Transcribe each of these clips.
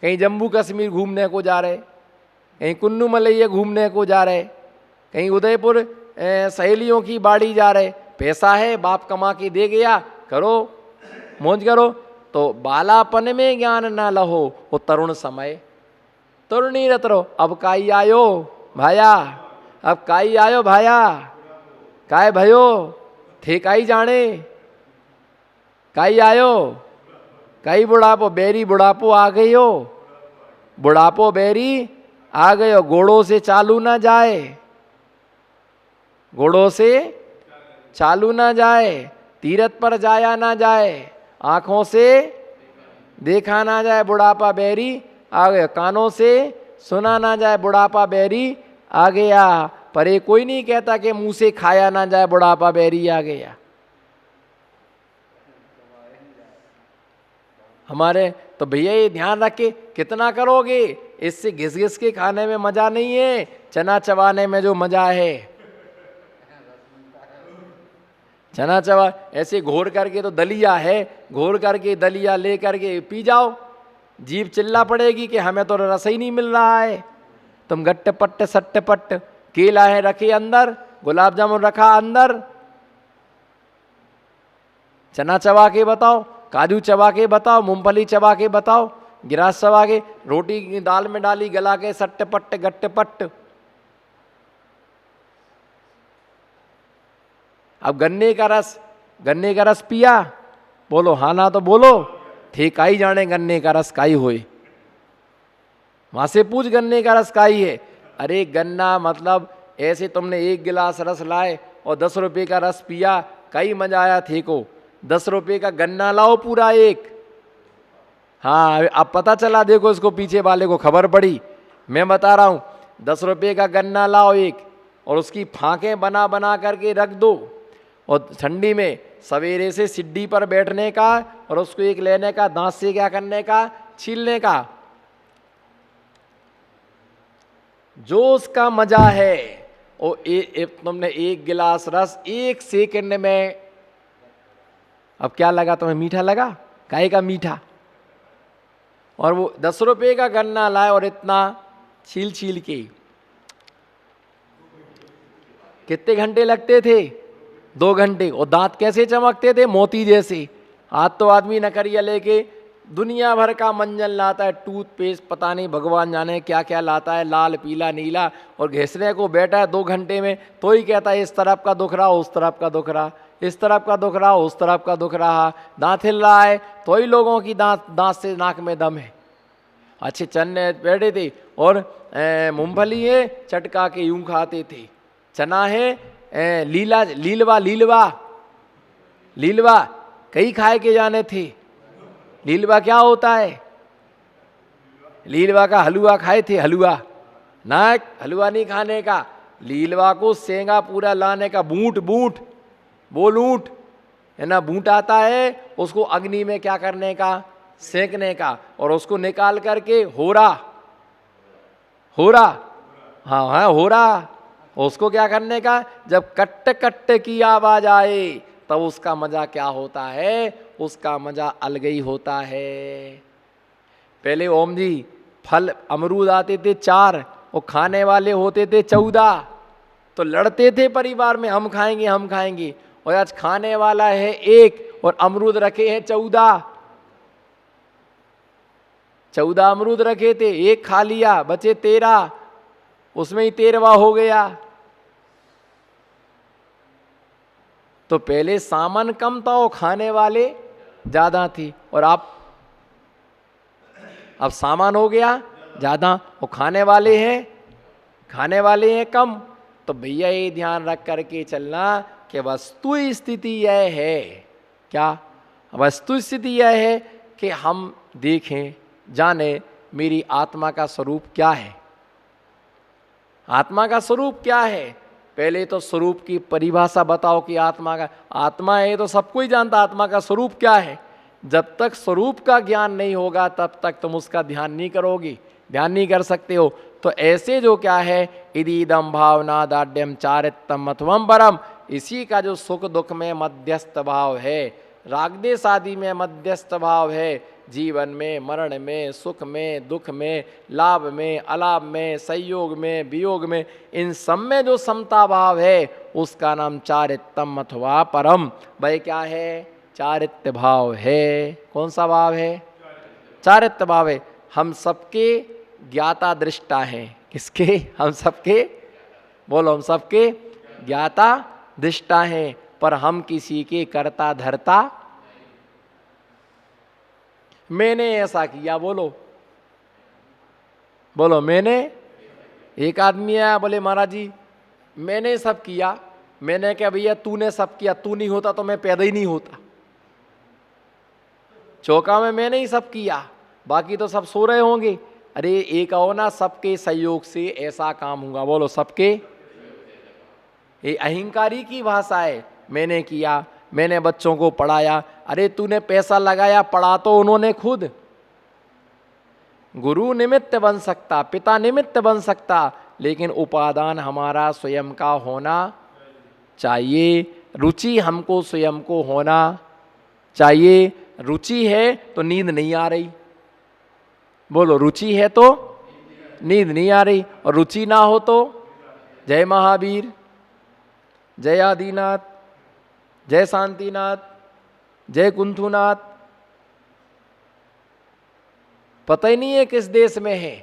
कहीं जम्मू कश्मीर घूमने को जा रहे, कहीं कुन्नू मलैया घूमने को जा रहे, कहीं उदयपुर सहेलियों की बाड़ी जा रहे। पैसा है, बाप कमा के दे गया, करो मौज करो। तो बालापन में ज्ञान ना लहो, वो तरुण समय तरुणी रत रहो। अब काई आयो भाया, अब काई आयो भाया, काय भयो थे काई जाने, काई आयो, काई बुढ़ापो, बेरी बुढ़ापो आ गई हो, बुढ़ापो बेरी आ गयो। घोड़ों से चालू ना जाए, घोड़ों से चालू ना जाए, तीरथ पर जाया ना जाए, आंखों से देखा ना जाए, बुढ़ापा बेरी आ गया। कानों से सुना ना जाए, बुढ़ापा बेरी आ गया। पर ये कोई नहीं कहता कि मुंह से खाया ना जाए, बुढ़ापा बेरी आ गया। हमारे तो भैया ये ध्यान रख के कितना करोगे, इससे घिस घिस के खाने में मजा नहीं है, चना चबाने में जो मजा है। चना चबा ऐसे घोर करके तो दलिया है, घोर करके दलिया ले करके पी जाओ, जीभ चिल्ला पड़ेगी कि हमें तो रस ही नहीं मिल रहा है। तुम गट्टे पट्टे सट्टे पट्ट, केला है रखे अंदर, गुलाब जामुन रखा अंदर, चना चबा के बताओ, काजू चबा के बताओ, मूंगफली चबा के बताओ, गिरास चबा के, रोटी दाल में डाली गला के सट्टे पट्टे गट्टे पट्ट। अब गन्ने का रस पिया, बोलो हाँ ना तो बोलो, ठेकाई जाने गन्ने का रस काई होए। वहां से पूछ गन्ने का रस काई है। अरे गन्ना मतलब ऐसे तुमने 1 गिलास रस लाए और 10 रुपए का रस पिया, कई मजा आया थे को। 10 रुपए का गन्ना लाओ पूरा एक। हाँ अब पता चला, देखो इसको पीछे वाले को खबर पड़ी, मैं बता रहा हूं। 10 रुपए का गन्ना लाओ एक, और उसकी फांकें बना बना करके रख दो, और ठंडी में सवेरे से सिड्डी पर बैठने का और उसको एक लेने का, दांत से क्या करने का, छीलने का। जो उसका मजा है वो तुमने 1 गिलास रस 1 सेकंड में, अब क्या लगा तुम्हें, मीठा लगा, काहे का मीठा। और वो 10 रुपए का गन्ना लाए और इतना छील छील के कितने घंटे लगते थे, 2 घंटे। और दांत कैसे चमकते थे, मोती जैसे। आज तो आदमी नकरिया लेके दुनिया भर का मंजन लाता है, टूथपेस्ट, पता नहीं भगवान जाने क्या क्या लाता है, लाल पीला नीला, और घिसने को बैठा है 2 घंटे में, तो ही कहता है इस तरफ का दुख रहा, उस तरफ का दुख रहा, इस तरफ का दुख रहा, उस तरफ का दुख रहा। दांत हिल रहा है तो ही लोगों की दांत से नाक में दम है। अच्छे चन्ने बैठे थे और मूंगफली है चटका के यूं खाते थे, चना है लीलवा कई खाए के जाने थे। लीलवा क्या होता है, लीलवा का हलवा खाए थे, हलवा ना, हलवा नहीं खाने का, लीलवा को सेंगा पूरा लाने का, बूट बोलूट है ना, बूट आता है, उसको अग्नि में क्या करने का, सेंकने का, और उसको निकाल करके होरा हाँ होरा, उसको क्या करने का, जब कट्ट कट्ट की आवाज आए तब उसका मजा क्या होता है, उसका मजा अलग ही होता है। पहले ओम जी फल अमरूद आते थे 4 और खाने वाले होते थे 14, तो लड़ते थे परिवार में, हम खाएंगे, और आज खाने वाला है 1 और अमरूद रखे हैं 14 अमरूद रखे थे, 1 खा लिया, बचे 13, उसमें ही 13वां हो गया। तो पहले सामान कम था और खाने वाले ज्यादा थी, और अब सामान हो गया ज्यादा और खाने वाले हैं कम। तो भैया ये ध्यान रख करके चलना कि वस्तु स्थिति यह है, क्या वस्तु स्थिति यह है कि हम देखें जाने मेरी आत्मा का स्वरूप क्या है। आत्मा का स्वरूप क्या है, पहले तो स्वरूप की परिभाषा बताओ कि आत्मा है तो सबको ही जानता आत्मा का स्वरूप क्या है। जब तक स्वरूप का ज्ञान नहीं होगा तब तक तुम उसका ध्यान नहीं करोगे, ध्यान नहीं कर सकते हो। तो ऐसे जो क्या है, इदीदम भावना दाढ़्यम चारित्रम अथवम परम, इसी का जो सुख दुख में मध्यस्थ भाव है, रागदेश आदि में मध्यस्थ भाव है, जीवन में, मरण में, सुख में, दुख में, लाभ में, अलाभ में, संयोग में, वियोग में, इन सब में जो समता भाव है उसका नाम चारित्तम अथवा परम। भाई क्या है? चारित्य भाव है। कौन सा भाव है? चारित्य भाव है। हम सबके ज्ञाता दृष्टा हैं। किसके? हम सबके, बोलो, हम सबके ज्ञाता दृष्टा हैं, पर हम किसी के कर्ता धर्ता। मैंने ऐसा किया, बोलो बोलो, मैंने। एक आदमी आया, बोले महाराज जी मैंने सब किया। मैंने क्या भैया तूने सब किया, तू नहीं होता तो मैं पैदा ही नहीं होता। चौका में मैंने ही सब किया, बाकी तो सब सो रहे होंगे। अरे एक आओ ना, सबके सहयोग से ऐसा काम होगा। बोलो सबके। ये अहंकारी की भाषा है। मैंने किया, मैंने बच्चों को पढ़ाया। अरे तूने पैसा लगाया, पढ़ा तो उन्होंने खुद। गुरु निमित्त बन सकता, पिता निमित्त बन सकता, लेकिन उपादान हमारा स्वयं का होना चाहिए। रुचि हमको स्वयं को होना चाहिए। रुचि है तो नींद नहीं आ रही। बोलो, रुचि है तो नींद नहीं आ रही, और रुचि ना हो तो जय महावीर, जय आदिनाथ, जय शांतिनाथ, जय कुंथुनाथ। पता ही नहीं है किस देश में है।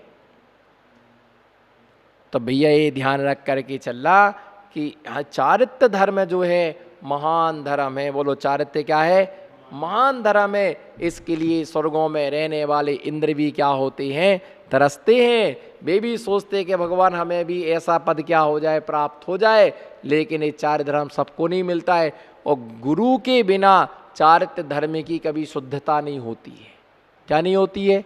तो भैया ये ध्यान रख करके चलना कि चारित्र्य धर्म जो है महान धर्म है। बोलो चारित्र्य क्या है? महान धर्म है। इसके लिए स्वर्गों में रहने वाले इंद्र भी क्या होते हैं? तरसते हैं। वे भी सोचते हैं कि भगवान हमें भी ऐसा पद क्या हो जाए, प्राप्त हो जाए। लेकिन ये चार धर्म सबको नहीं मिलता है, और गुरु के बिना चारित्र्य धर्म की कभी शुद्धता नहीं होती है। क्या नहीं होती है?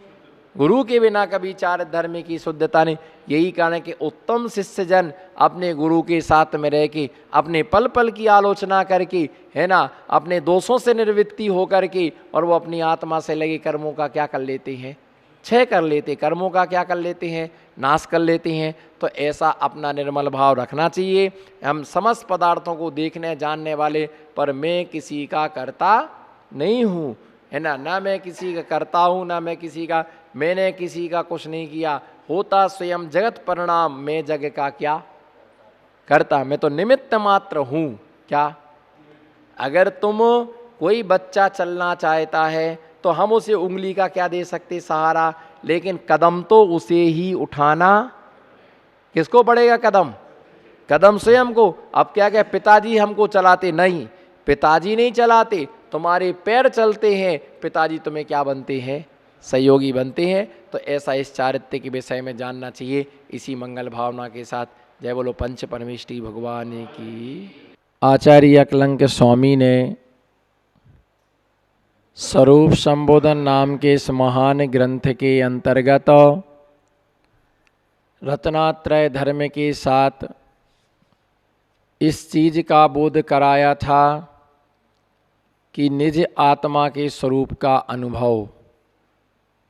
गुरु के बिना कभी चारित्र्य धर्म की शुद्धता नहीं। यही कारण है कि उत्तम शिष्य जन अपने गुरु के साथ में रह के, अपने पल पल की आलोचना करके, है ना, अपने दोषों से निर्वृत्ति होकर के, और वो अपनी आत्मा से लगे कर्मों का क्या कर लेते हैं? क्षय कर लेते। कर्मों का क्या कर लेते हैं? नाश कर लेते हैं। तो ऐसा अपना निर्मल भाव रखना चाहिए। हम समस्त पदार्थों को देखने जानने वाले, पर मैं किसी का कर्ता नहीं हूँ, है ना। ना मैं किसी का करता हूँ, ना मैं किसी का, मैंने किसी का कुछ नहीं किया। होता स्वयं जगत परिणाम, मैं जग का क्या करता। मैं तो निमित्त मात्र हूँ। क्या? अगर तुम, कोई बच्चा चलना चाहता है तो हम उसे उंगली का क्या दे सकते? सहारा। लेकिन कदम तो उसे ही उठाना। किसको पड़ेगा कदम? कदम स्वयं को। अब क्या क्या पिताजी हमको चलाते? नहीं, पिताजी नहीं चलाते, तुम्हारे पैर चलते हैं। पिताजी तुम्हें क्या बनते हैं? सहयोगी बनते हैं। तो ऐसा इस चारित्र्य के विषय में जानना चाहिए। इसी मंगल भावना के साथ जय बोलो पंच परमेष्ठी भगवान की। आचार्य अकलंक स्वामी ने स्वरूप संबोधन नाम के इस महान ग्रंथ के अंतर्गत रत्नात्रय धर्म के साथ इस चीज का बोध कराया था कि निज आत्मा के स्वरूप का अनुभव,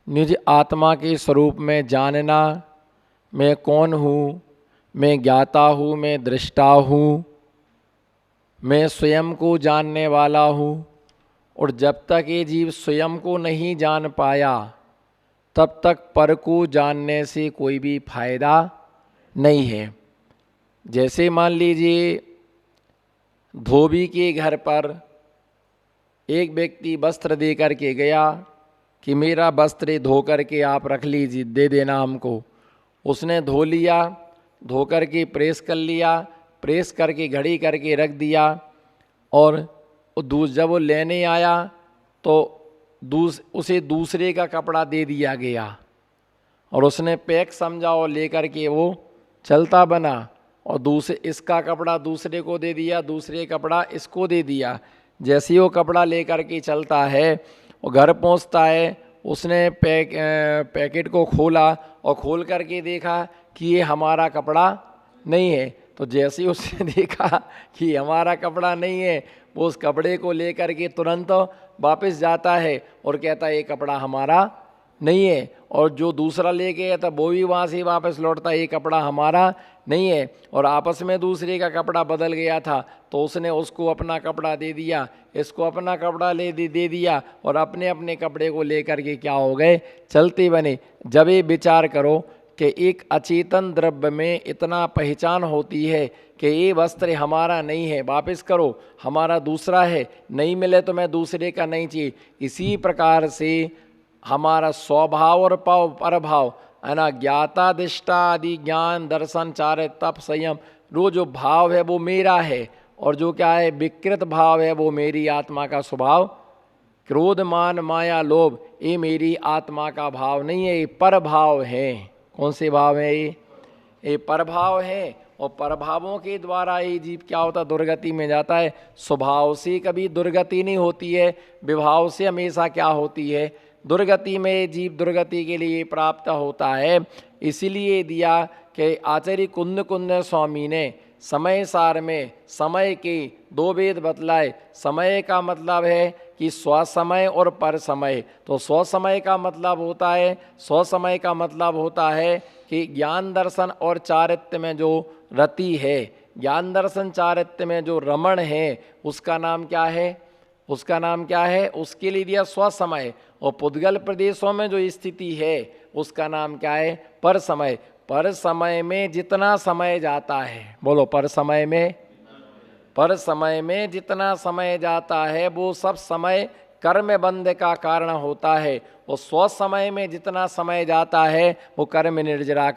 निज आत्मा के स्वरूप में जानना। मैं कौन हूँ? मैं ज्ञाता हूँ, मैं दृष्टा हूँ, मैं स्वयं को जानने वाला हूँ। और जब तक ये जीव स्वयं को नहीं जान पाया, तब तक पर को जानने से कोई भी फायदा नहीं है। जैसे मान लीजिए धोबी के घर पर एक व्यक्ति वस्त्र दे कर के गया कि मेरा वस्त्र धो करके आप रख लीजिए, दे देना हमको। उसने धो लिया, धो करके प्रेस कर लिया, प्रेस करके घड़ी करके रख दिया, और जब वो लेने आया तो उसे दूसरे का कपड़ा दे दिया गया, और उसने पैक समझा और लेकर के वो चलता बना। और इसका कपड़ा दूसरे को दे दिया, दूसरे कपड़ा इसको दे दिया। जैसे ही वो कपड़ा लेकर के चलता है और घर पहुंचता है, उसने पैकेट को खोला और खोल करके देखा कि ये हमारा कपड़ा नहीं है। तो जैसे ही उसने देखा कि हमारा कपड़ा नहीं है, वो उस कपड़े को लेकर के तुरंत वापस जाता है और कहता है ये कपड़ा हमारा नहीं है। और जो दूसरा लेके गया था वो भी वहाँ से वापस लौटता है, ये कपड़ा हमारा नहीं है। और आपस में दूसरे का कपड़ा बदल गया था तो उसने उसको अपना कपड़ा दे दिया, इसको अपना कपड़ा दे दिया, और अपने अपने कपड़े को लेकर के क्या हो गए, चलते बने। जब ये विचार करो कि एक अचेतन द्रव्य में इतना पहचान होती है कि ये वस्त्र हमारा नहीं है, वापस करो, हमारा दूसरा है, नहीं मिले तो मैं दूसरे का नहीं चाहिए। इसी प्रकार से हमारा स्वभाव और परभाव है ना, ज्ञाता दिष्टा आदि ज्ञान दर्शन चार तप संयम, वो जो भाव है वो मेरा है, और जो क्या है विकृत भाव है वो मेरी आत्मा का स्वभाव। क्रोध मान माया लोभ ये मेरी आत्मा का भाव नहीं है, ये पर भाव है। कौन से भाव है ये पर भाव है। और परभावों के द्वारा ये जीव क्या होता, दुर्गति में जाता है। स्वभाव से कभी दुर्गति नहीं होती है, विभाव से हमेशा क्या होती है, दुर्गति में जीव दुर्गति के लिए प्राप्त होता है। इसीलिए दिया कि आचार्य कुंद कुंद स्वामी ने समय सार में समय के दो भेद बतलाए। समय का मतलब है कि स्वसमय और पर समय। तो स्वसमय का मतलब होता है, स्वसमय का मतलब होता है कि ज्ञान दर्शन और चारित्र्य में जो रति है, ज्ञान दर्शन चारित्र्य में जो रमण है, उसका नाम क्या है, उसका नाम क्या है, उसके लिए दिया स्वसमय। और पुद्गल प्रदेशों में जो स्थिति है उसका नाम क्या है, पर समय। पर समय में जितना समय जाता है, बोलो पर समय में, पर समय में जितना समय जाता है वो सब समय कर्म बंध का कारण होता है। और स्व समय में जितना समय जाता है वो कर्म निर्जरा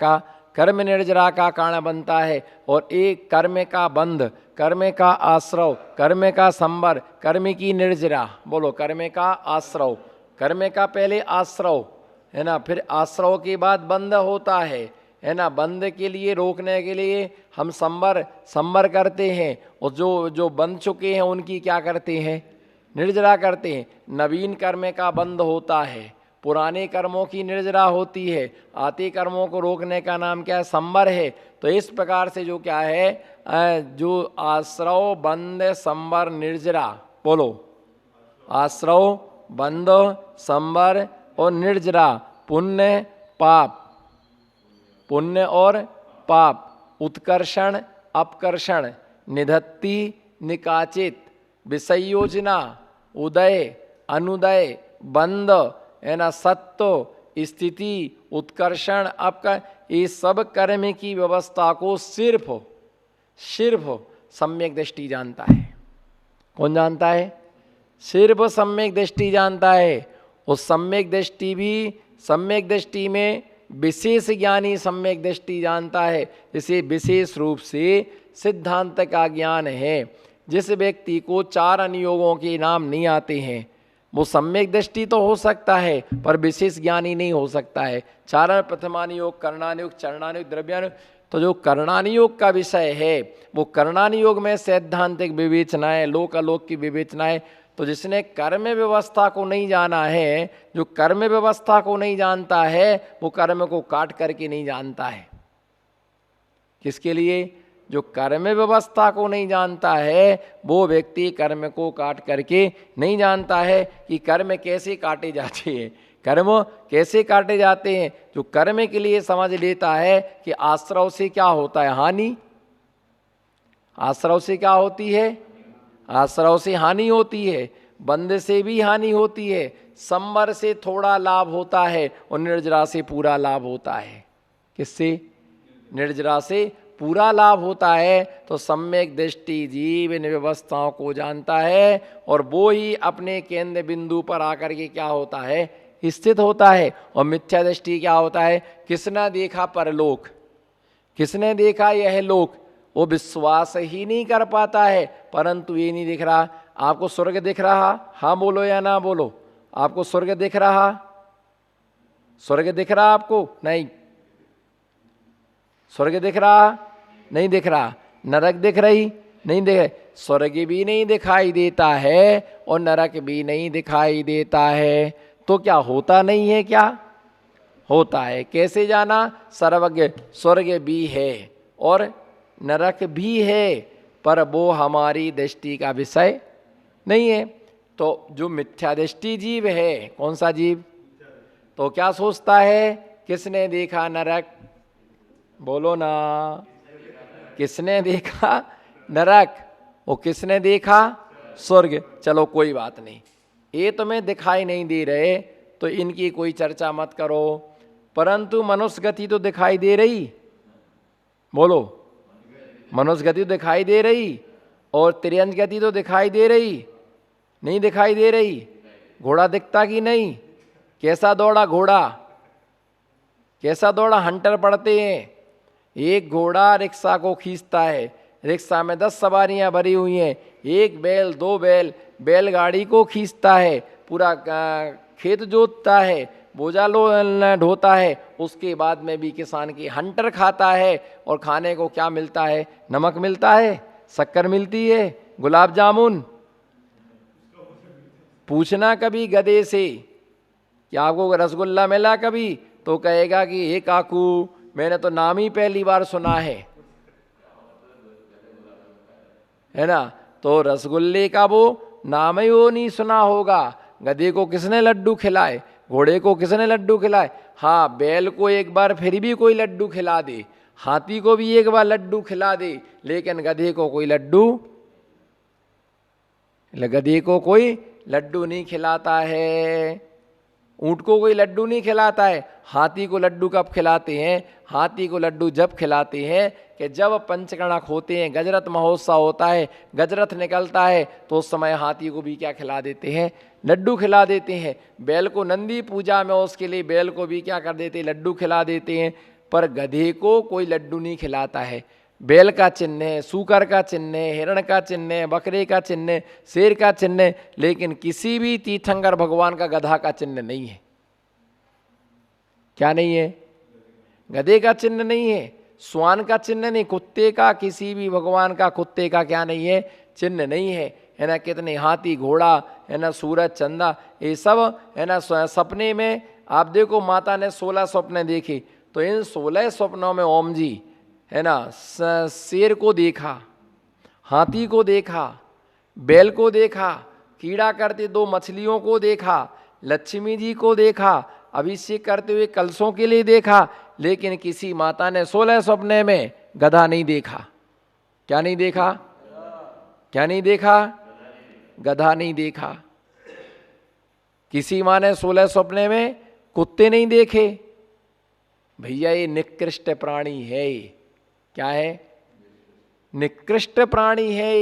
का कारण बनता है। और एक कर्म का बंध, कर्म का आश्रव, कर्म का संबर, कर्म की निर्जरा, बोलो कर्म का आश्रव, कर्म का पहले आश्रव है ना, फिर आश्रव के बाद बंध होता है ना। बंध के लिए रोकने के लिए हम संबर करते हैं, और जो बंध चुके हैं उनकी क्या करते हैं, निर्जरा करते हैं। नवीन कर्म का बंध होता है, पुराने कर्मों की निर्जरा होती है, आते कर्मों को रोकने का नाम क्या है, संबर है। तो इस प्रकार से जो क्या है, जो आश्रव बंध संबर निर्जरा, बोलो आश्रव बंध संबर और निर्जरा, पुण्य पाप, पुण्य और पाप, उत्कर्षण अपकर्षण, निधत्ति निकाचित, विषयोजना, उदय अनुदय, बंध है ना, सत्व स्थिति, उत्कर्षण अपकर, ये सब कर्म की व्यवस्था को सिर्फ सम्यक दृष्टि जानता है। कौन जानता है, सिर्फ सम्यक दृष्टि जानता है। उस सम्यक दृष्टि भी, सम्यक दृष्टि में विशेष ज्ञानी सम्यक दृष्टि जानता है, जिसे विशेष रूप से सिद्धांत का ज्ञान है। जिस व्यक्ति को चार अनुयोगों के नाम नहीं आते हैं वो सम्यक दृष्टि तो हो सकता है पर विशेष ज्ञानी नहीं हो सकता है। चारण प्रथमानुयोग, कर्णानुयोग, चरणानुयोग, द्रव्यानुयोग। तो जो कर्णानुयोग का विषय है वो कर्णानुयोग में सैद्धांतिक विवेचनाएं, लोक अलोक की विवेचनाएं। तो जिसने कर्म व्यवस्था को नहीं जाना है, जो कर्म व्यवस्था को नहीं जानता है वो कर्म को काट करके नहीं जानता है। किसके लिए, जो कर्म व्यवस्था को नहीं जानता है वो व्यक्ति कर्म को काट करके नहीं जानता है कि कर्म कैसे काटे जाते हैं, कर्म कैसे काटे जाते हैं। जो कर्म के लिए समझ लेता है कि आश्रव से क्या होता है, हानि, आश्रव से क्या होती है, आश्रव से हानि होती है, बंध से भी हानि होती है, संवर से थोड़ा लाभ होता है और निर्जरा से पूरा लाभ होता है। किससे, निर्जरा से पूरा लाभ होता है। तो सम्यक दृष्टि जीव इन व्यवस्थाओं को जानता है और वो ही अपने केंद्र बिंदु पर आकर के क्या होता है, स्थित होता है। और मिथ्या दृष्टि क्या होता है, किसने देखा परलोक, किसने देखा यह लोक, वो विश्वास ही नहीं कर पाता है। परंतु ये नहीं दिख रहा, आपको स्वर्ग दिख रहा, हाँ बोलो या ना बोलो, आपको स्वर्ग दिख रहा, स्वर्ग दिख रहा आपको, नहीं, स्वर्ग दिख रहा, नहीं दिख रहा, नरक दिख रही, नहीं दिख, स्वर्ग भी नहीं दिखाई देता है और नरक भी नहीं दिखाई देता है। तो क्या होता नहीं है, क्या होता है, कैसे जाना, सर्वज्ञ, स्वर्ग भी है और नरक भी है पर वो हमारी दृष्टि का विषय नहीं है। तो जो मिथ्या दृष्टि जीव है, कौन सा जीव, तो क्या सोचता है, किसने देखा नरक? बोलो ना, किसने देखा नरक? वो किसने देखा? स्वर्ग। चलो कोई बात नहीं, ये तुम्हें दिखाई नहीं दे रहे तो इनकी कोई चर्चा मत करो, परंतु मनुष्य गति तो दिखाई दे रही। बोलो, मनुष्य गति तो दिखाई दे रही और त्रियंज गति तो दिखाई दे रही, नहीं दिखाई दे रही? घोड़ा दिखता कि नहीं? कैसा दौड़ा घोड़ा, कैसा दौड़ा? हंटर पड़ते हैं। एक घोड़ा रिक्शा को खींचता है, रिक्शा में 10 सवारियां भरी हुई हैं, एक बैल 2 बैल बैलगाड़ी को खींचता है, पूरा खेत जोतता है, बोझा ढोता है, उसके बाद में भी किसान की हंटर खाता है। और खाने को क्या मिलता है? नमक मिलता है, शक्कर मिलती है, गुलाब जामुन। पूछना कभी गधे से कि आपको रसगुल्ला मिला कभी, तो कहेगा कि हे काकू, मैंने तो नाम ही पहली बार सुना है ना। तो रसगुल्ले का वो नाम ही वो नहीं सुना होगा। गधे को किसने लड्डू खिलाए? घोड़े को किसने लड्डू खिलाए? हाँ, बैल को एक बार फिर भी कोई लड्डू खिला दे, हाथी को भी एक बार लड्डू खिला दे, लेकिन गधे को कोई लड्डू, गधे को कोई लड्डू नहीं खिलाता है। ऊंट को कोई लड्डू नहीं खिलाता है। हाथी को लड्डू कब खिलाते हैं? हाथी को लड्डू जब खिलाते हैं कि जब पंचकर्णक होते हैं, गजरथ महोत्सव होता है, गजरथ निकलता है, तो उस समय हाथी को भी क्या खिला देते हैं? लड्डू खिला देते हैं। बैल को नंदी पूजा में उसके लिए बैल को भी क्या कर देते हैं? लड्डू खिला देते हैं। पर गधे को कोई लड्डू नहीं खिलाता है। बैल का चिन्ह है, सूकर का चिन्ह है, हिरण का चिन्ह है, बकरे का चिन्ह है, शेर का चिन्ह है, लेकिन किसी भी तीर्थंकर भगवान का गधा का चिन्ह नहीं है। क्या नहीं है? गधे का चिन्ह नहीं है, श्वान का चिन्ह नहीं, कुत्ते का, किसी भी भगवान का कुत्ते का क्या नहीं है? चिन्ह नहीं है ना। कितने हाथी घोड़ा है ना, सूरज चंदा, ये सब है ना। सपने में आप देखो, माता ने 16 स्वप्न देखे, तो इन 16 स्वप्नों में ओम जी है ना, शेर को देखा, हाथी को देखा, बैल को देखा, कीड़ा करते 2 मछलियों को देखा, लक्ष्मी जी को देखा, अभिषेक करते हुए कलशों के लिए देखा, लेकिन किसी माता ने 16 स्वप्ने में गधा नहीं देखा। क्या नहीं देखा? क्या नहीं देखा? गधा नहीं देखा। किसी माँ ने 16 स्वप्ने में कुत्ते नहीं देखे। भैया ये निकृष्ट प्राणी है। क्या है? निकृष्ट प्राणी है।